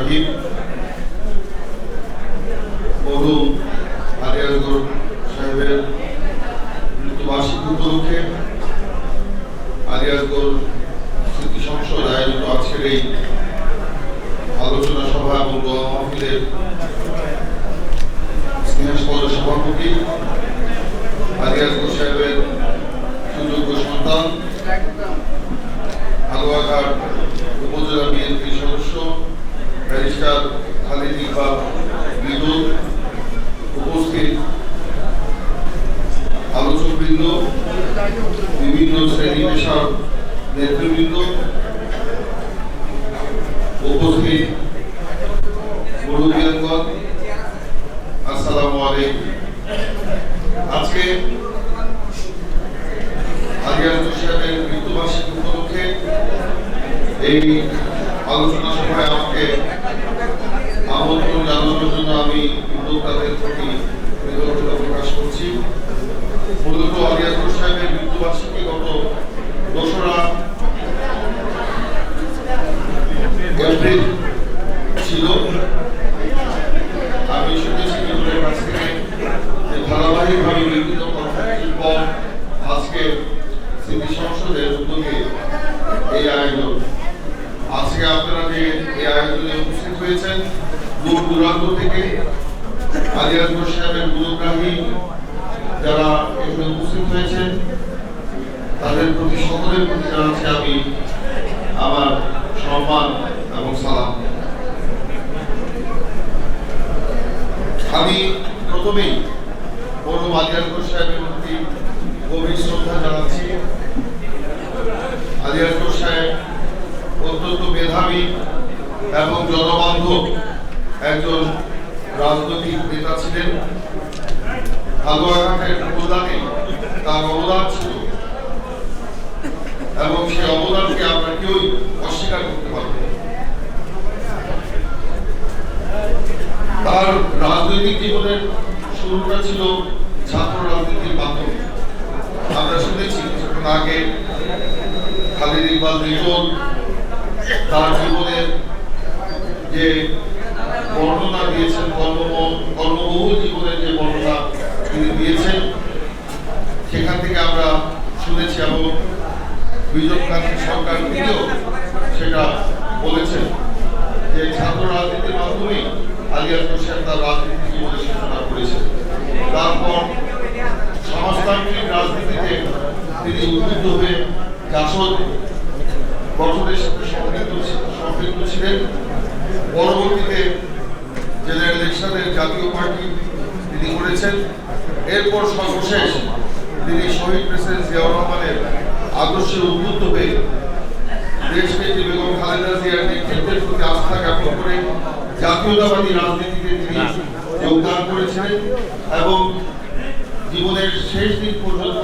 রাহিম মরহুম আলী আসগর সাহেবের মৃত্যুবার্ষিকী উপলক্ষে আলী আসগর স্মৃতি সংসদ আয়োজিত আজকের এই আলোচনা সভা এবং দোয়া মাহফিলের স্নেহাস্পদ সভাপতি আলী আসগর সাহেবের সুযোগ্য সন্তান হালুয়াঘাট উপজেলা বিএনপির সদস্য ব্যারিস্টার খালিদ ইকবাল বিদুল, উপস্থিত আলোচকবৃন্দ, বিভিন্ন শ্রেণী পেশার নেতৃবৃন্দ, উপস্থিত মুরব্বিয়ানগণ, আসসালামু আলাইকুম। আজকে আলী আসগর সাহেবের মৃত্যুবার্ষিকী উপলক্ষে এই আলোচনা সভায় আমাকে আমন্ত্রণ জানানোর জন্য আমি উদ্যোক্তাদের প্রতি কৃতজ্ঞতা প্রকাশ করছি। মূলত আলী আসগর সাহেবের মৃত্যুবার্ষিকী গত 2রা এপ্রিল ছিল। আমি শুনেছি বিদ্যুতের কাছ থেকে যে ধারাবাহিকভাবে বিভিন্ন কর্মসূচির পর আজকে স্মৃতি সংসদের উদ্যোগে এই আয়োজন। আজকে আপনারা যে এই আয়োজনে উপস্থিত হয়েছেন দূর দূরান্ত থেকে, আলী আসগর সাহেবের গুণগ্রাহী যারা এখানে উপস্থিত হয়েছেন তাদের প্রতি সকলের প্রতি জানাচ্ছি আমি আমার সম্মান এবং সালাম। আমি প্রথমেই মরহুম আলী আসগর সাহেবের প্রতি গভীর শ্রদ্ধা জানাচ্ছি। আলী আসগর সাহেব অত্যন্ত মেধাবী এবং জনবান্ধব একজন রাজনৈতিক নেতা ছিলেন। হালুয়াঘাটের কল্যাণে তার অবদান ছিল এবং সেই অবদানকে আমরা কেউই অস্বীকার করতে পারব না। তার রাজনৈতিক জীবনের শুরুটা ছিল ছাত্র রাজনীতির মাধ্যমে। আমরা শুনেছি কিছুক্ষণ আগে খালিদ ইকবাল লিটন তার জীবনের যে বর্ণনা দিয়েছেন, কর্মবহুল জীবনের যে বর্ণনা তিনি দিয়েছেন, সেখান থেকে আমরা শুনেছি এবং বিজয় কান্তি সরকার তিনিও সেটা বলেছেন যে ছাত্র রাজনীতির মাধ্যমে আলী আসগর সাহেব তার রাজনীতি জীবনের সূচনা করেছেন। তারপর সমাজতান্ত্রিক রাজনীতিতে তিনি উদ্বুদ্ধ হয়ে জাসদ গঠনের সাথে সম্পৃক্ত ছিলেন। পরবর্তীতে জেনারেল ইলেকশনের জাতীয় পার্টি তিনি করেছেন। এরপর সর্বশেষ তিনি শহীদ প্রেসিডেন্ট জিয়াউর রহমানের আদর্শে উদ্বুদ্ধ হয়ে দেশনেত্রী বেগম খালেদা জিয়ার নেতৃত্বের প্রতি আস্থা জ্ঞাপন করে জাতীয়তাবাদী রাজনীতিতে তিনি যোগদান করেছিলেন এবং জীবনের শেষ দিন পর্যন্ত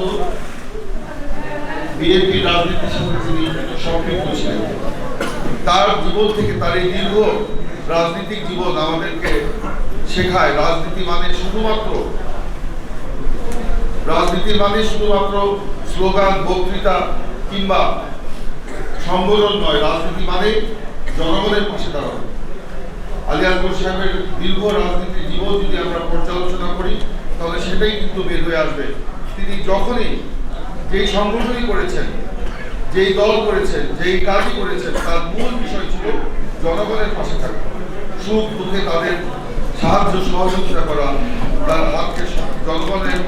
বিএনপি রাজনীতির সাথে তিনি সম্পৃক্ত ছিলেন। তার জীবন থেকে, তার এই দীর্ঘ রাজনৈতিক জীবন আমাদেরকে শেখায় রাজনীতি মানে শুধুমাত্র স্লোগান, বক্তৃতা কিংবা সম্বোধন নয়। রাজনীতি মানে জনগণের পাশে দাঁড়ানো। আলী আসগর সাহেবের দীর্ঘ রাজনীতির জীবন যদি আমরা পর্যালোচনা করি তাহলে সেটাই কিন্তু বের হয়ে আসবে। তিনি যখনই যেই সংগঠনই করেছেন, যেই দল করেছেন, যেই কাজই করেছেন, তার মূল বিষয় ছিল জনগণের পাশে থাকা, সুখ দুঃখে তাদের সাহায্য সহযোগিতা করা, তার হাতকে জনগণের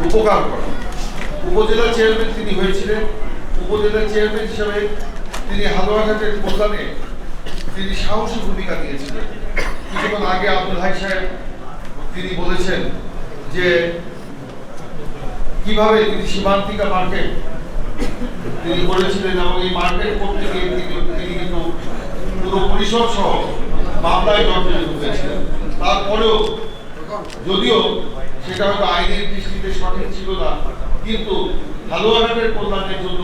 উপকার করা। উপজেলা চেয়ারম্যান তিনি হয়েছিলেন। উপজেলা চেয়ারম্যান হিসেবে তিনি হালুয়াঘাটের কল্যাণে তিনি সাহসী ভূমিকা নিয়েছিলেন। কিছুক্ষণ আগে আব্দুল হাই সাহেব তিনি বলেছেন যে কিভাবে তিনি সীমান্তিকা মার্কেট তিনি করেছিলেন এবং এই মার্কেট করতে গিয়ে তিনি কিন্তু পুরো পরিসর সহ মামলায় জর্জরিত হয়েছিলেন। তারপরেও যদিও সেটা হয়তো আইনের দৃষ্টিতে সঠিক ছিল না, কিন্তু হালুয়াঘাটের কল্যাণের জন্য,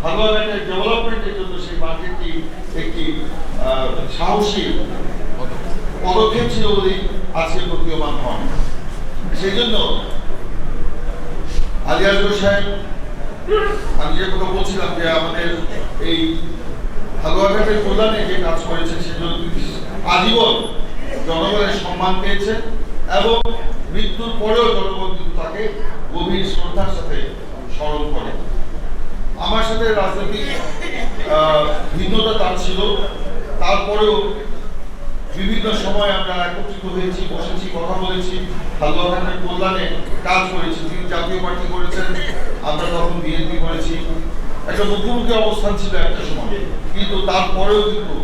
হালুয়াঘাটের ডেভেলপমেন্টের জন্য সেই মার্কেটটি একটি সাহসী পদক্ষেপ ছিল বলেই আজকে প্রতীয়মান হয়। সেই জন্য আলী আসগর সাহেব, আমি যে কথা বলছিলাম যে আমাদের এই হালুয়াঘাটের কল্যাণে যে কাজ করেছেন সেজন্য আজীবন জনগণের সম্মান পেয়েছেন এবং মৃত্যুর পরেও জনগণ কিন্তু তাকে গভীর শ্রদ্ধার সাথে স্মরণ করে। আমার সাথে রাজনৈতিক ভিন্নতা তার ছিল, তারপরেও বিভিন্ন সময় আমরা একত্রিত হয়েছি, বসেছি, কথা বলেছি, হালুয়া খানের কল্যাণে কাজ করেছি। তিনি জাতীয় পার্টি করেছেন, আমরা তখন বিএনপি করেছি। একটা মুখোমুখি অবস্থান ছিল একটা সময়, কিন্তু তারপরেও কিন্তু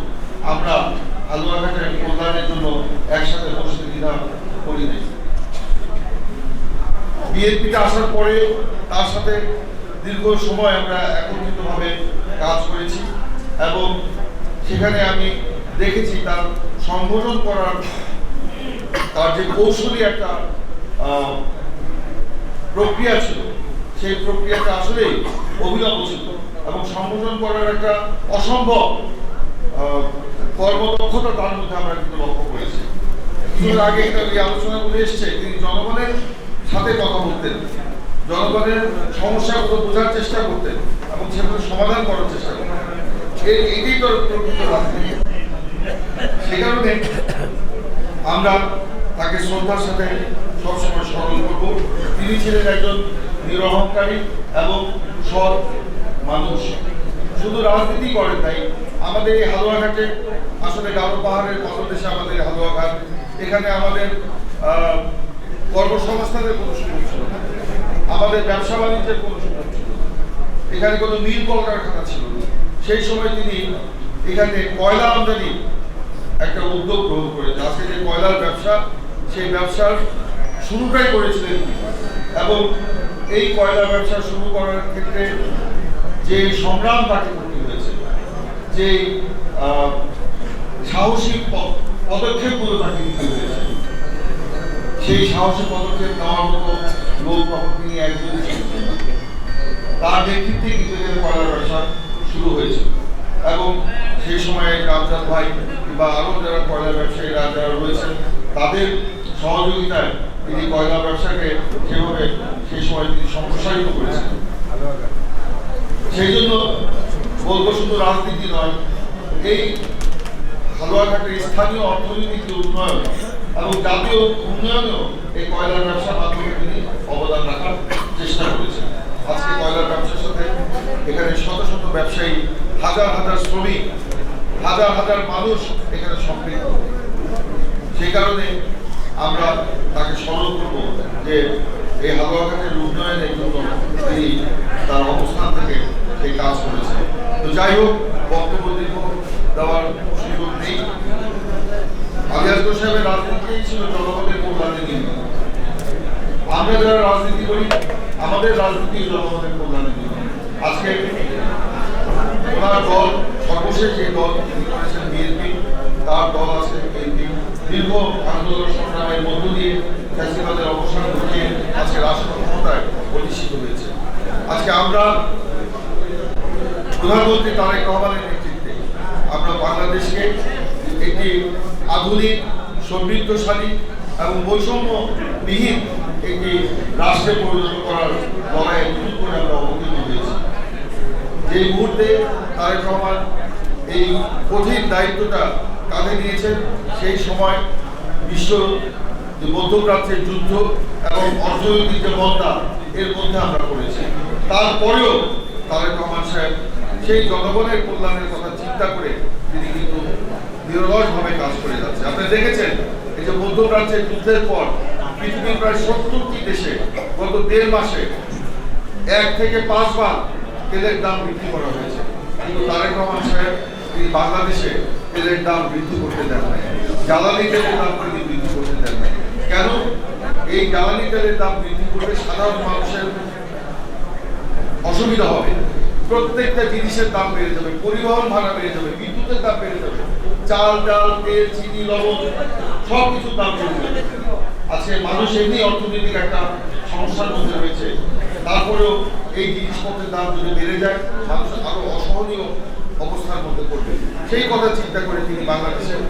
আমরা হালুয়া খানের কল্যাণের জন্য একসাথে বসে দ্বিধা করি নাই। বিএনপিতে আসার পরে তার সাথে দীর্ঘ সময় আমরা একত্রিতভাবে কাজ করেছি এবং সেখানে আমি দেখেছি তার সংগঠন করার তার যে কৌশলী একটা প্রক্রিয়া ছিল, সেই প্রক্রিয়াটা আসলেই অভিনব ছিল এবং সংগঠন করার একটা অসম্ভব কর্মদক্ষতা তার মধ্যে আমরা কিন্তু লক্ষ্য করেছি। কিছুদিন আগে এই আলোচনাগুলো এসছে, তিনি জনগণের সাথে কথা বলতেন, জনগণের সমস্যাগুলো বোঝার চেষ্টা করতেন এবং সেগুলো সমাধান করার চেষ্টা করতেন। এটাই তো প্রকৃত রাজনীতি। সে কারণে আমরা তাকে শ্রদ্ধার সাথে সবসময় স্মরণ করব। তিনি ছিলেন একজন নিরহংকারী এবং সৎ মানুষ। শুধু রাজনীতি করেন তাই আমাদের এই হালুয়াঘাটে আসলে গারো পাহাড়ের পাদদেশে আমাদের হালুয়াঘাট, এখানে আমাদের কর্মসংস্থানের কোনো সুযোগ ছিল না, আমাদের ব্যবসা বাণিজ্যের কোনো সুযোগ ছিল না, এখানে কোনো মিল কলকারখানা ছিল না। সেই সময় তিনি এখানে কয়লা আমদানি একটা উদ্যোগ গ্রহণ করেছেন। আজকে যে কয়লার ব্যবসা, সেই ব্যবসার শুরুটাই করেছিলেন এবং এই কয়লা ব্যবসা শুরু করার ক্ষেত্রে যে সংগ্রাম তাকে করতে হয়েছে, যে সাহসী পদক্ষেপগুলো তাকে নিতে হয়েছে, সেই সাহসী পদক্ষেপ নেওয়ার মতো লোক তখন তিনি একজনই ছিলেন। তার নেতৃত্বে কিন্তু এখানে কয়লা ব্যবসা শুরু হয়েছে এবং সেই সময়ে রামচাঁদ ভাই বা আরও যারা কয়লা ব্যবসায়ীরা যারা রয়েছেন তাদের সহযোগিতায় তিনি কয়লা ব্যবসাকে সেভাবে সেই সময় তিনি সম্প্রসারিত করেছেন। সেই জন্য বলবো শুধু রাজনীতি নয়, এই হালুয়াঘাটের স্থানীয় অর্থনৈতিক যে উন্নয়ন এবং জাতীয় উন্নয়নেও এই কয়লার ব্যবসার মাধ্যমে তিনি অবদান রাখার চেষ্টা করেছেন। আজকে কয়লার ব্যবসার সাথে এখানে শত শত ব্যবসায়ী, হাজার হাজার শ্রমিক, হাজার হাজার মানুষ এখানে সম্পৃক্ত। সেই কারণে আমরা তাকে স্মরণ করব যে এই হালুয়াঘাটের উন্নয়নের জন্য তিনি তার অবস্থান থেকে সেই কাজ করেছেন। তো যাই হোক, বক্তব্য দীর্ঘ দেওয়ার সুযোগ নেই। আলী আসগর সাহেবের রাজনীতিই ছিল জনগণের কল্যাণে নিয়ে। আমরা যারা রাজনীতি করি, আমাদের রাজনীতি জনগণের কল্যাণে নিয়ে। আজকে ওনার দল, সর্বশেষ যে দল তিনি করেছেন বিএনপি, তার দল আছে বিএনপি। দীর্ঘ আন্দোলন সংগ্রামের মধ্য দিয়ে ফ্যাসিবাদের অবসান ঘটিয়ে আজকে রাষ্ট্র ক্ষমতায় প্রতিষ্ঠিত হয়েছে। আজকে আমরা প্রধানমন্ত্রী তারেক রহমানের নেতৃত্বে আমরা বাংলাদেশকে একটি আধুনিক, সমৃদ্ধশালী এবং বৈষম্যবিহীন একটি রাষ্ট্রে পরিণত করার লড়াইয়ে নতুন করে আমরা অবতীর্ণ হয়েছি। যে মুহূর্তে তারেক রহমান এই কঠিন দায়িত্বটা কাঁধে নিয়েছেন, সেই সময় বিশ্ব যে মধ্যপ্রাচ্যের যুদ্ধ এবং অর্থনৈতিক যে মন্দা, এর মধ্যে আমরা পড়েছি। তারপরেও তারেক রহমান সাহেব সেই জনগণের কল্যাণের কথা চিন্তা করে তিনি কিন্তু নিরলসভাবে কাজ করে যাচ্ছে। আপনারা দেখেছেন এই যে মধ্যপ্রাচ্যের যুদ্ধের পর পৃথিবীর প্রায় 70টি দেশে গত 1.5 মাসে 1 থেকে 5 বার তেলের দাম বৃদ্ধি করা হয়েছে, কিন্তু তারেক রহমান সাহেব তিনি বাংলাদেশে তেলের দাম বৃদ্ধি করতে দেন নাই, জ্বালানি তেলের দাম তিনি বৃদ্ধি করতে দেন নাই। কেন? এই জ্বালানি তেলের দাম বৃদ্ধি করলে সাধারণ মানুষের অসুবিধা হবে, প্রত্যেকটা জিনিসের দাম বেড়ে যাবে, পরিবহন ভাড়া বেড়ে যাবে, বিদ্যুতের দাম বেড়ে যাবে, চাল, ডাল, তেল, চিনি, লবণ সব কিছুর দাম বেড়ে যাবে। আজকে মানুষ এমনি অর্থনৈতিক একটা সমস্যার মধ্যে রয়েছে, তারপরেও এই জিনিসপত্রের দাম যদি বেড়ে যায় মানুষ আরো অসহনীয় অবস্থার মধ্যে পড়বে। সেই কথা চিন্তা করে তিনি বাংলাদেশের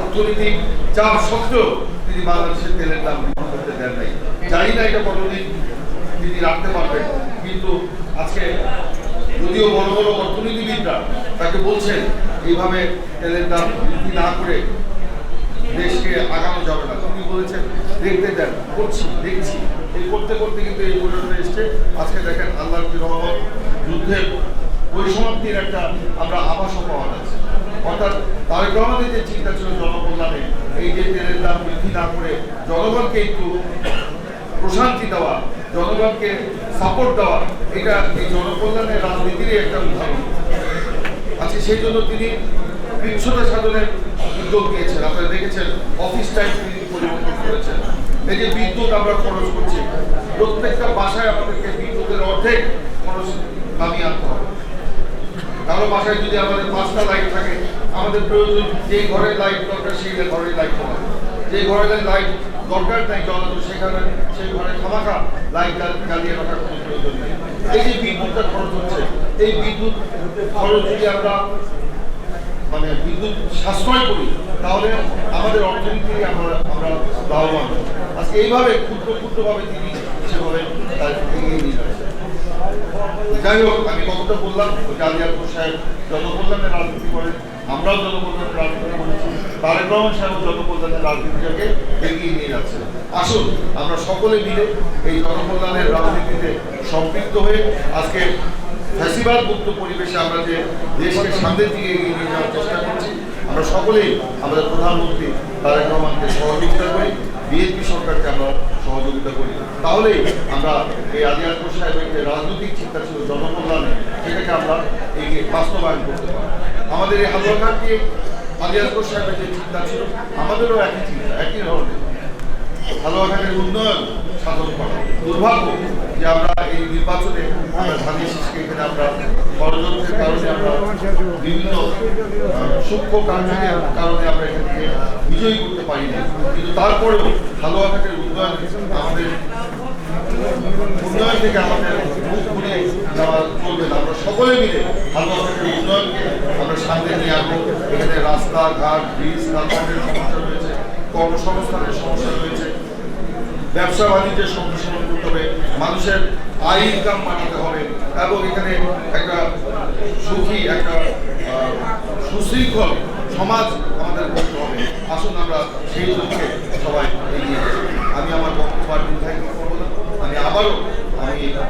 অর্থনৈতিক চাপ সত্ত্বেও তিনি বাংলাদেশের তেলের দাম বৃদ্ধি করতে দেন নাই। জানি না এটা কতদিন তিনি রাখতে পারবেন, কিন্তু আজকে যদিও বড় বড় অর্থনীতিবিদরা তাকে বলছেন এইভাবে তেলের দাম বৃদ্ধি না করে দেশকে আগানো যাবে না। তিনি বলেছেন দেখতে দেন, করছি, দেখছি। এই করতে করতে কিন্তু এই পর্যন্ত এসছে। আজকে দেখেন আল্লাহর কি রহমত, যুদ্ধের পরিসমাপ্তির একটা আমরা আভাসও পাওয়া যাচ্ছে। অর্থাৎ তারেক রহমানের যে চিন্তা ছিল জনকল্যাণে, এই যে তেলের দাম বৃদ্ধি না করে জনগণকে একটু প্রশান্তি দেওয়া, জনগণকে সাপোর্ট দেওয়া, এটা এই জনকল্যাণের রাজনীতিরই একটা উদাহরণ। আজকে সেই জন্য তিনি কৃচ্ছতা সাধনের উদ্যোগ নিয়েছেন। আপনারা দেখেছেন অফিস টাইম তিনি পরিবর্তন করেছেন। এই যে বিদ্যুৎ আমরা খরচ করছি, প্রত্যেকটা বাসায় আমাদেরকে বিদ্যুতের অর্ধেক খরচ নামিয়ে আনতে হবে। কারো বাসায় যদি আমাদের 5টা লাইট থাকে, আমাদের প্রয়োজন যে ঘরে লাইট দরকার সেই ঘরে লাইট হবে। যে ঘরে লাইট দরকার নাই জ্বালানো, সেখানে সেই ঘরে খামাখা লাইট জ্বালিয়ে রাখার কোনো প্রয়োজন নেই। এই যে বিদ্যুৎটা খরচ হচ্ছে, এই বিদ্যুৎ খরচ যদি আমরা মানে বিদ্যুৎ সাশ্রয় করি, তাহলে আমাদের অর্থনীতি আমরা লাভবান। আজকে এইভাবে ক্ষুদ্র ক্ষুদ্রভাবে তিনি সেভাবে এগিয়ে নিয়ে যাচ্ছেন। যাই হোক, আমি কতটা বললাম, আলিয়ারপুর সাহেব জনকল্যাণের রাজনীতি করেন, আমরাও জনকল্যাণের রাজনীতি করেছি, তারেক রহমান সাহেব জনকল্যাণের রাজনীতিটাকে এগিয়ে নিয়ে যাচ্ছেন। আসুন আমরা সকলে মিলে এই জনকল্যাণের রাজনীতিতে সম্পৃক্ত হয়ে আজকে ফ্যাসিবাদ মুক্ত পরিবেশে আমরা যে দেশকে সামনের দিকে এগিয়ে নিয়ে যাওয়ার চেষ্টা করছি, আমরা সকলেই আমাদের প্রধানমন্ত্রী তারেক রহমানকে সহযোগিতা করি, বিএনপি সরকারকে আমরা সহযোগিতা করি। তাহলেই আমরা এই আলিয়ারপুর সাহেবের যে রাজনৈতিক চিন্তা ছিল জনকল্যাণে, সেটাকে আমরা এগিয়ে বাস্তবায়ন করতে পারি। আমাদের এই হালুয়াঘাটকে আলিয়ারপুর সাহেবের যে চিন্তা ছিল, আমাদেরও একই চিন্তা, একই ধরনের হালুয়াঘাটের উন্নয়ন সাধন করা। দুর্ভাগ্য যে আমরা এই নির্বাচনে আমরা ধানের শীষকে এখানে আমরা ষড়যন্ত্রের কারণে আমরা বিভিন্ন সূক্ষ্ম কারণের কারণে আমরা এখান থেকে বিজয়ী করতে পারি না। কিন্তু তারপরেও হালুয়াঘাটের উন্নয়ন আমাদের উন্নয়ন থেকে আমাদের মুখ ঘুরিয়ে যাওয়া চলবে না। আমরা সকলে মিলে হালুয়াঘাটের উন্নয়নকে আমরা সামনে নিয়ে আসবো। এখানে রাস্তাঘাট, ব্রিজ, কালভার্টের সমস্যা রয়েছে, কর্মসংস্থানের সমস্যা রয়েছে, ব্যবসা বাণিজ্যের সম্প্রসারণ করতে হবে, মানুষের আয় ইনকাম বাড়াতে হবে এবং এখানে একটা সুখী, একটা সুশৃঙ্খল সমাজ আমাদের করতে হবে। আসুন আমরা সেই লক্ষ্যে সবাই এগিয়ে যাই। আমি আমার বক্তব্য দীর্ঘায়িত করব না। আমি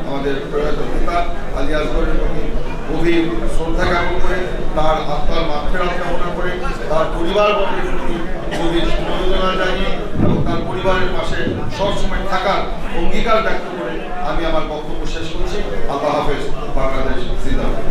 আমাদের প্রয়াত নেতা আলী আসগরের প্রতি গভীর শ্রদ্ধা জ্ঞাপন করে, তার আত্মার মাগফিরাত কামনা করে, তার পরিবারবর্গের প্রতি গভীর সমবেদনা জানিয়ে এবং তার পরিবারের পাশে সবসময় থাকার অঙ্গীকার ব্যক্ত করে আমি আমার বক্তব্য শেষ করছি। আল্লাহ হাফেজ। বাংলাদেশ জিন্দাবাদ।